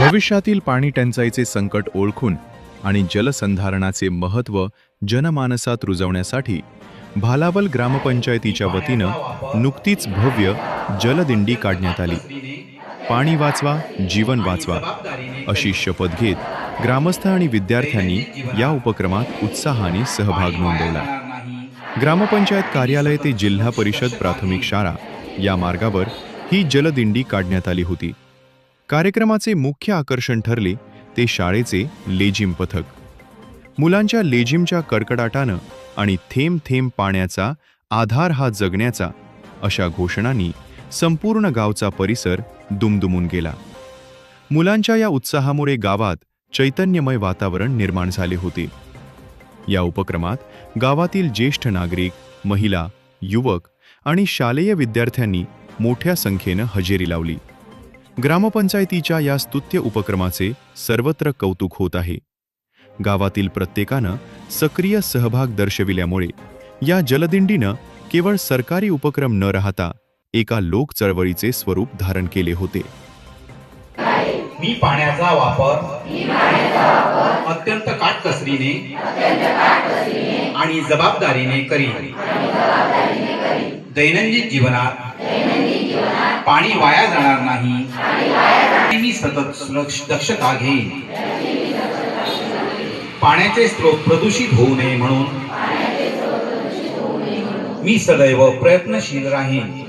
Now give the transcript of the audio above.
भविष्यातील पाणी टंचाईचे संकट ओळखून आणि जलसंधारणाचे महत्त्व जनमानसात रुजवण्यासाठी भालावल ग्रामपंचायतीच्या वतीनं नुकतीच भव्य जलदिंडी काढण्यात आली. पाणी वाचवा, जीवन वाचवा अशी शपथ घेत ग्रामस्थ आणि विद्यार्थ्यांनी या उपक्रमात उत्साहाने सहभाग नोंदवला. ग्रामपंचायत कार्यालय ते जिल्हा परिषद प्राथमिक शाळा या मार्गावर ही जलदिंडी काढण्यात आली होती. कार्यक्रमाचे मुख्य आकर्षण ठरले ते शाळेचे लेझिम पथक. मुलांच्या लेझिमच्या कडकडाटानं आणि थेंब थेंब पाण्याचा आधार हा जगण्याचा अशा घोषणांनी संपूर्ण गावचा परिसर दुमदुमून गेला. मुलांच्या या उत्साहामुळे गावात चैतन्यमय वातावरण निर्माण झाले होते. या उपक्रमात गावातील ज्येष्ठ नागरिक, महिला, युवक आणि शालेय विद्यार्थ्यांनी मोठ्या संख्येनं हजेरी लावली. ग्रामपंचायतीच्या या स्तुत्य उपक्रमाचे सर्वत्र कौतुक होत आहे. गावातील प्रत्येकानं सक्रिय सहभाग दर्शविल्यामुळे या जलदिंडीनं केवळ सरकारी उपक्रम न राहता एका लोक चळवळीचे स्वरूप धारण केले होते. मी पाण्याचा वापर अत्यंत काटकसरीने आणि जबाबदारीने करीन. दैनंदिन जीवनात पाणी वाया जाणार नाही, मी सतत दक्षता घेईन. पाण्याचे स्रोत प्रदूषित होऊ नये म्हणून मी सदैव प्रयत्नशील राहीन.